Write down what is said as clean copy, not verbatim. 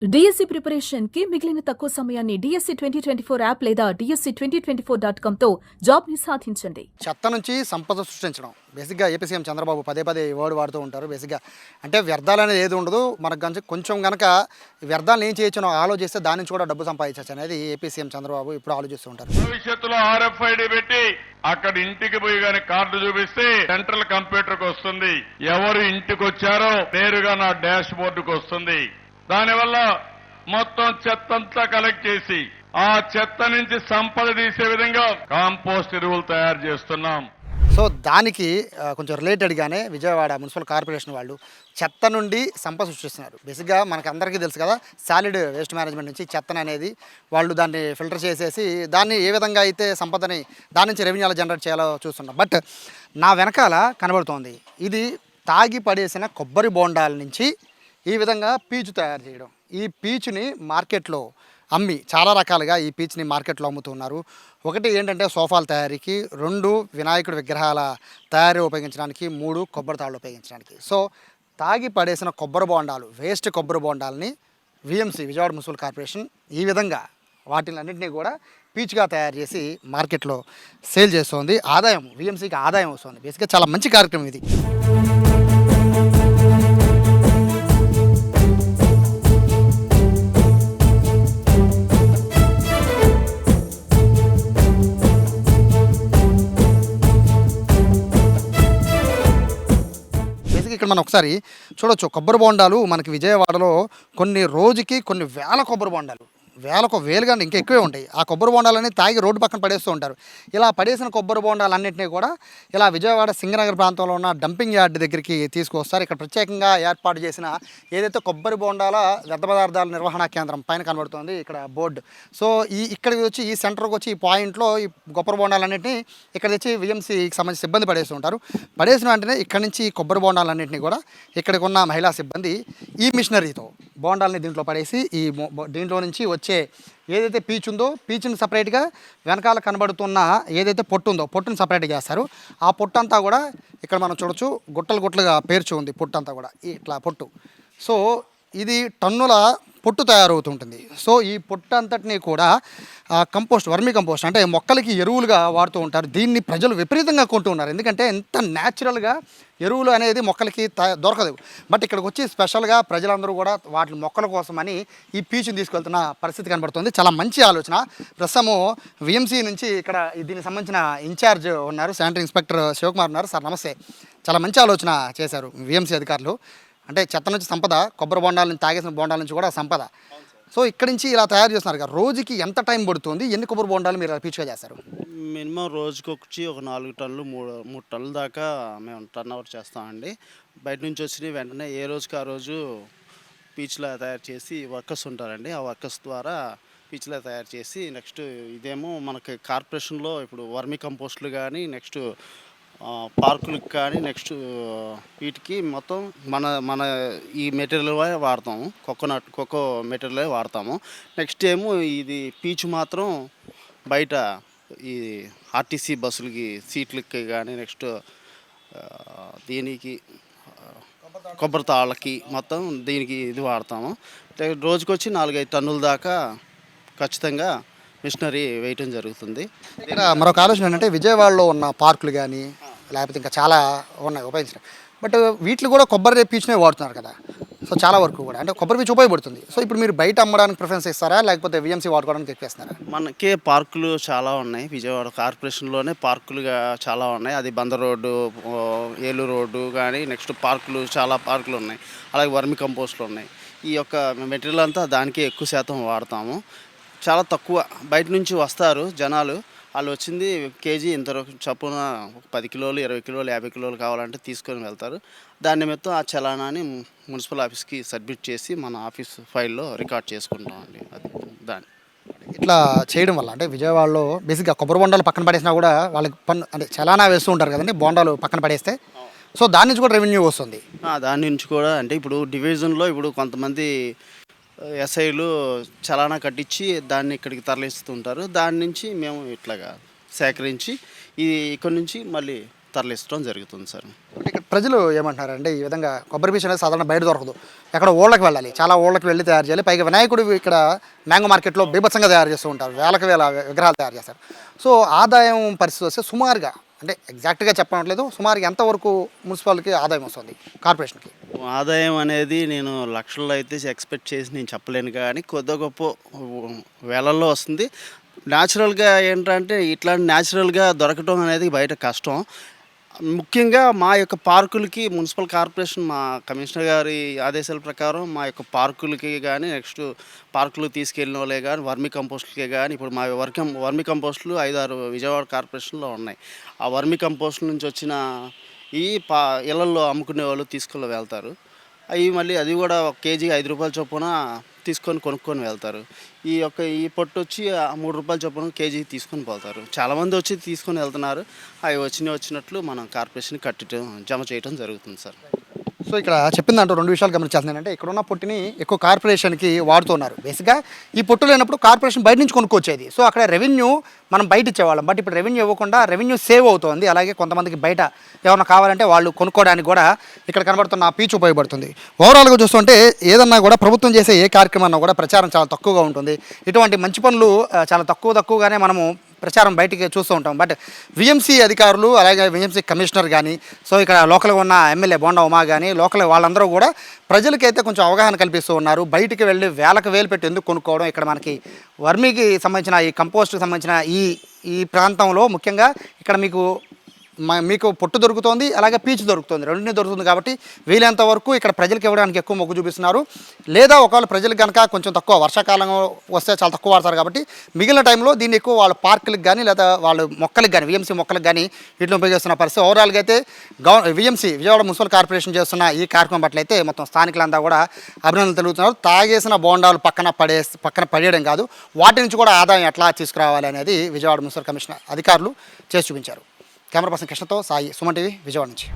DSC preparation కి మిగిలిన తక్కువ సమయాన్ని డిఎస్సి 2024 యాప్ లేదా డిఎస్సి 2024.com తో జాబ్ ని సాధించండి. చెత్త నుంచి సంపద సృష్టించడం బేసిక్గా ఏపీ సీఎం చంద్రబాబు పదే పదే ఈ వర్డ్ వాడుతూ ఉంటారు. బేసిక్గా అంటే వ్యర్థాలు అనేది ఏది ఉండదు, మనకు కొంచెం కనుక వ్యర్థాలను ఏం చేయొచ్చో ఆలోచిస్తే దాని నుంచి కూడా డబ్బు సంపాదించవచ్చు అనేది ఏపీ సీఎం చంద్రబాబు ఇప్పుడు ఆలోచిస్తూ ఉంటారు. భవిష్యత్తులో RFID పెట్టి అక్కడ ఇంటికి పోయి గాని కార్డు చూపిస్తే సెంట్రల్ కంప్యూటర్కి వస్తుంది, ఎవరు ఇంటికి వచ్చారో నేరుగా నా డాష్ బోర్డుకు వస్తుంది. దానివల్ల మొత్తం చెత్తంతా కలెక్ట్ చేసి ఆ చెత్త నుంచి సంపద తీసే విధంగా కాంపోస్ట్ ఎరువులు తయారు చేస్తున్నాం. సో దానికి కొంచెం రిలేటెడ్గానే విజయవాడ మున్సిపల్ కార్పొరేషన్ వాళ్ళు చెత్త నుండి సంపద సృష్టిస్తున్నారు. బేసిక్గా మనకు అందరికీ తెలుసు కదా, సాలిడ్ వేస్ట్ మేనేజ్మెంట్ నుంచి చెత్తను అనేది వాళ్ళు దాన్ని ఫిల్టర్ చేసేసి దాన్ని ఏ విధంగా అయితే సంపదని దాని నుంచి రెవెన్యూలు జనరేట్ చేయాలో చూస్తున్నాం. బట్ నా వెనకాల కనబడుతోంది ఇది తాగి పడేసిన కొబ్బరి బోండాల నుంచి ఈ విధంగా పీచు తయారు చేయడం. ఈ పీచుని మార్కెట్లో అమ్మి చాలా రకాలుగా ఈ పీచుని మార్కెట్లో అమ్ముతున్నారు. ఒకటి ఏంటంటే సోఫాల తయారీకి, 2 వినాయకుడి విగ్రహాల తయారీ ఉపయోగించడానికి, 3 కొబ్బరి తాళ్ళు ఉపయోగించడానికి. సో తాగి పడేసిన కొబ్బరి బోండాలు, వేస్ట్ కొబ్బరి బోండాలని విఎంసీ విజయవాడ మున్సిపల్ కార్పొరేషన్ ఈ విధంగా వాటిలన్నింటినీ కూడా పీచుగా తయారు చేసి మార్కెట్లో సేల్ చేస్తుంది. ఆదాయం విఎంసీకి ఆదాయం వస్తుంది. బేసిక్గా చాలా మంచి కార్యక్రమం ఇది. ఇక్కడ మనం ఒకసారి చూడొచ్చు, కొబ్బరి బోండాలు మనకి విజయవాడలో రోజుకి కొన్ని వేల కొబ్బరి బోండాలు, వేలుగా ఇంకా ఎక్కువే ఉంటాయి. ఆ కొబ్బరి బోండాలన్నీ తాగి రోడ్డు పక్కన పడేస్తూ ఉంటారు. ఇలా పడేసిన కొబ్బరి బోండాలన్నింటినీ కూడా ఇలా విజయవాడ సింగనగర్ ప్రాంతంలో ఉన్న డంపింగ్ యార్డ్ దగ్గరికి తీసుకొస్తారు. ఇక్కడ ప్రత్యేకంగా ఏర్పాటు చేసిన ఏదైతే కొబ్బరి బోండాల వ్యర్థ పదార్థాల నిర్వహణ కేంద్రం పైన కనబడుతుంది ఇక్కడ బోర్డు. సో ఇక్కడికి వచ్చి ఈ సెంటర్కి వచ్చి ఈ పాయింట్లో ఈ కొబ్బరి బోండాలన్నింటినీ ఇక్కడ తెచ్చి విఎంసీకి సంబంధించి సిబ్బంది పడేస్తూ ఉంటారు. పడేసిన వెంటనే ఇక్కడ నుంచి ఈ కొబ్బరి బోండాలన్నింటినీ కూడా ఇక్కడికి ఉన్న మహిళా సిబ్బంది ఈ మిషనరీతో బోండాలని దీంట్లో పడేసి ఈ దీంట్లో నుంచి వచ్చే ఏదైతే పీచు ఉందో పీచుని సపరేట్గా వెనకాల కనబడుతున్న ఏదైతే పొట్టు ఉందో పొట్టుని సపరేట్గా చేస్తారు. ఆ పొట్టు అంతా కూడా ఇక్కడ మనం చూడొచ్చు, గుట్టలుగా పేర్చి ఉంది పొట్టు అంతా కూడా ఇట్లా పొట్టు. సో ఇది టన్నుల పొట్టు తయారవుతుంటుంది. సో ఈ పొట్టు అంతటినీ కూడా కంపోస్ట్, వర్మీ కంపోస్ట్ అంటే మొక్కలకి ఎరువులుగా వాడుతూ ఉంటారు. దీన్ని ప్రజలు విపరీతంగా కొంటూ ఉన్నారు. ఎందుకంటే ఎంత న్యాచురల్గా ఎరువులు అనేది మొక్కలకి దొరకదు. బట్ ఇక్కడికి వచ్చి స్పెషల్గా ప్రజలందరూ కూడా వాటి మొక్కల కోసమని ఈ పీచుని తీసుకెళ్తున్న పరిస్థితి కనబడుతుంది. చాలా మంచి ఆలోచన. ప్రస్తుతము విఎంసీ నుంచి ఇక్కడ దీనికి సంబంధించిన ఇన్ఛార్జ్ ఉన్నారు, శానిటరీ ఇన్స్పెక్టర్ శివకుమార్ ఉన్నారు. సార్ నమస్తే. చాలా మంచి ఆలోచన చేశారు విఎంసీ అధికారులు. అంటే చెత్త నుంచి సంపద, కొబ్బరి బోండాల నుంచి తాగేసిన బోండాల నుంచి కూడా సంపద. సో ఇక్కడి నుంచి ఇలా తయారు చేస్తున్నారు కదా, రోజుకి ఎంత టైం పడుతుంది? ఎన్ని కొబ్బరి బోండాలు మీరు పీచుగా చేస్తారు? మినిమం రోజుకి వచ్చి ఒక 4 టన్నులు 3 టన్నుల దాకా మేము టర్న్ ఓవర్ చేస్తామండి. బయట నుంచి వచ్చిన వెంటనే ఏ రోజుకి ఆ రోజు పీచులా తయారు చేసి వర్కర్స్ ఉంటారండి. ఆ వర్కర్స్ ద్వారా పీచులా తయారు చేసి నెక్స్ట్ ఇదేమో మనకి కార్పొరేషన్లో ఇప్పుడు వర్మీ కంపోస్టులు కానీ నెక్స్ట్ పార్కులకు కానీ నెక్స్ట్ వీటికి మొత్తం మన ఈ మెటీరియల్ వాడతాము. కోకో మెటీరియల్ వాడతాము. నెక్స్ట్ ఏమో ఇది పీచు మాత్రం బయట ఈ ఆర్టీసీ బస్సులకి సీట్లకి కానీ నెక్స్ట్ దీనికి కొబ్బరి తాళ్ళకి మొత్తం దీనికి ఇది వాడతాము. రోజుకి వచ్చి 4-5 టన్నుల దాకా ఖచ్చితంగా మిషనరీ వేయటం జరుగుతుంది. ఇక్కడ మరొక ఆలోచన ఏంటంటే విజయవాడలో ఉన్న పార్కులు కానీ లేకపోతే ఇంకా చాలా ఉన్నాయి ఉపయోగించడం, బట్ వీటిలో కూడా కొబ్బరి పీచునే వాడుతున్నారు కదా. సో చాలా వరకు కూడా అంటే కొబ్బరి పీచు ఉపయోగపడుతుంది. సో ఇప్పుడు మీరు బయట అమ్మడానికి ప్రిఫరెన్స్ ఇస్తారా లేకపోతే విఎంసీ వాడుకోవడానికి ఎక్కువ ఇస్తారా? మనకి పార్కులు చాలా ఉన్నాయి. విజయవాడ కార్పొరేషన్లోనే పార్కులుగా చాలా ఉన్నాయి. అది బందర్ రోడ్డు, ఏలూరు రోడ్డు కానీ నెక్స్ట్ పార్కులు, చాలా పార్కులు ఉన్నాయి. అలాగే వర్మి కంపోస్టులు ఉన్నాయి. ఈ యొక్క మెటీరియల్ అంతా దానికే ఎక్కువ శాతం వాడతాము. చాలా తక్కువ బయట నుంచి వస్తారు జనాలు. వాళ్ళు వచ్చింది కేజీ ఇంత చప్పున 10 కిలోలు, 20 కిలోలు, 50 కిలోలు కావాలంటే తీసుకొని వెళ్తారు. దాని నిమిత్తం ఆ చలానాన్ని మున్సిపల్ ఆఫీస్కి సబ్మిట్ చేసి మన ఆఫీస్ ఫైల్లో రికార్డ్ చేసుకుంటామండి. అది దాన్ని ఇట్లా చేయడం వల్ల అంటే విజయవాడలో బేసిక్గా కొబ్బరి బోండాలు పక్కన పడేసినా కూడా వాళ్ళకి పన్ను అంటే చలానా వేస్తూ ఉంటారు కదండి బోండాలు పక్కన పడేస్తే. సో దాని నుంచి కూడా రెవెన్యూ వస్తుంది. దాని నుంచి కూడా అంటే ఇప్పుడు డివిజన్లో ఇప్పుడు కొంతమంది ఎస్ఐలు చలానా కట్టించి దాన్ని ఇక్కడికి తరలిస్తుంటారు. దాని నుంచి మేము ఇట్లాగా సేకరించి ఇది ఇక్కడ నుంచి మళ్ళీ తరలించడం జరుగుతుంది సార్. అంటే ఇక్కడ ప్రజలు ఏమంటున్నారంటే ఈ విధంగా కొబ్బరి పీచు అనేది సాధారణ బయట దొరకదు, ఎక్కడ ఊళ్ళకి వెళ్ళాలి, చాలా ఊళ్ళకి వెళ్ళి తయారు చేయాలి. పైగా వినాయకుడు ఇక్కడ మ్యాంగో మార్కెట్లో బీభత్సంగా తయారు చేస్తూ ఉంటారు, వేలకు వేల విగ్రహాలు తయారు చేస్తారు. సో ఆదాయం పరిస్థితి వస్తే సుమారుగా అంటే ఎగ్జాక్ట్గా చెప్పనట్లేదు, సుమారుగా ఎంతవరకు మున్సిపాలిటీకి ఆదాయం వస్తుంది, కార్పొరేషన్కి? ఆదాయం అనేది నేను లక్షల్లో అయితే ఎక్స్పెక్ట్ చేసి నేను చెప్పలేను, కానీ కొద్ది గొప్ప వేలల్లో వస్తుంది. న్యాచురల్గా ఏంటంటే ఇట్లాంటి న్యాచురల్గా దొరకటం అనేది బయట కష్టం. ముఖ్యంగా మా యొక్క పార్కులకి మున్సిపల్ కార్పొరేషన్ మా కమిషనర్ గారి ఆదేశాల ప్రకారం మా యొక్క పార్కులకి కానీ నెక్స్ట్ పార్కులు తీసుకెళ్ళిన వాళ్ళే కానీ వర్మి కంపోస్టులకే కానీ ఇప్పుడు మా వర్మి కంపోస్టులు 5-6 విజయవాడ కార్పొరేషన్లో ఉన్నాయి. ఆ వర్మి కంపోస్టుల నుంచి వచ్చిన ఈ ఇళ్లలో అమ్ముకునే వాళ్ళు తీసుకొని వెళ్తారు. అవి మళ్ళీ అది కూడా ఒక కేజీ 5 రూపాయల చొప్పున కొనుక్కొని వెళ్తారు. ఈ పొట్టు వచ్చి 3 రూపాయల చొప్పున కేజీ తీసుకొని పోతారు. చాలామంది వచ్చి తీసుకొని వెళ్తున్నారు. అవి వచ్చినట్లు మనం కార్పొరేషన్ జమ చేయడం జరుగుతుంది సార్. సో ఇక్కడ చెప్పిన దాంట్లో 2 విషయాలు గమనించాల్సింది ఏంటంటే ఇక్కడ ఉన్న పొట్టుని ఎక్కువ కార్పొరేషన్కి వాడుతున్నారు. బేసిక్గా ఈ పొట్టు లేనప్పుడు కార్పొరేషన్ బయట నుంచి కొనుక్కొచ్చేది, సో అక్కడ రెవెన్యూ మనం బయట ఇచ్చేవాళ్ళం. బట్ ఇప్పుడు రెవెన్యూ ఇవ్వకుండా రెవెన్యూ సేవ్ అవుతుంది. అలాగే కొంతమందికి బయట ఏమన్నా కావాలంటే వాళ్ళు కొనుక్కోవడానికి కూడా ఇక్కడ కనబడుతున్న పీచు ఉపయోగపడుతుంది. ఓవరాల్గా చూస్తుంటే ఏదన్నా కూడా ప్రభుత్వం చేసే ఏ కార్యక్రమాన్ని కూడా ప్రచారం చాలా తక్కువగా ఉంటుంది. ఇటువంటి మంచి పనులు చాలా తక్కువగానే మనము ప్రచారం బయటికి చూస్తూ ఉంటాం. బట్ విఎంసీ అధికారులు అలాగే విఎంసీ కమిషనర్ కానీ, సో ఇక్కడ లోకల్గా ఉన్న ఎమ్మెల్యే బోండా ఉమా కానీ లోకల్ వాళ్ళందరూ కూడా ప్రజలకైతే కొంచెం అవగాహన కల్పిస్తూ ఉన్నారు. బయటికి వెళ్ళి వేలకు వేలు పెట్టి ఎందుకు కొనుక్కోవడం, ఇక్కడ మనకి వర్మీకి సంబంధించిన ఈ కంపోస్ట్కి సంబంధించిన ఈ ప్రాంతంలో ముఖ్యంగా ఇక్కడ మీకు పొట్టు దొరుకుతుంది, అలాగే పీచు దొరుకుతుంది, రెండింటినీ దొరుకుతుంది. కాబట్టి వీలైనంత వరకు ఇక్కడ ప్రజలకు ఇవ్వడానికి ఎక్కువ మొగ్గు చూపిస్తున్నారు. లేదా ఒకవేళ ప్రజలకు కనుక కొంచెం తక్కువ వర్షాకాలం వస్తే చాలా తక్కువ వాడతారు కాబట్టి మిగిలిన టైంలో దీన్ని ఎక్కువ వాళ్ళ పార్కులకు కానీ లేదా వాళ్ళ మొక్కలకు కానీ విఎంసీ మొక్కలకు కానీ వీటిని ఉపయోగిస్తున్న పరిస్థితి. ఓవరాల్గా అయితే విఎంసీ విజయవాడ మున్సిపల్ కార్పొరేషన్ చేస్తున్న ఈ కార్యక్రమం పట్ల అయితే మొత్తం స్థానికులంతా కూడా అభినందనలు తెలుగుతున్నారు. తాగేసిన బోండాలు పక్కన పడేయడం కాదు, వాటి నుంచి కూడా ఆదాయం ఎట్లా తీసుకురావాలి అనేది విజయవాడ మున్సిపల్ కమిషనర్ అధికారులు చేసి చూపించారు. కెమెరా పర్సన్ కృష్ణతో సాయి, సుమన్ టీవీ, విజయవాడ నుంచి.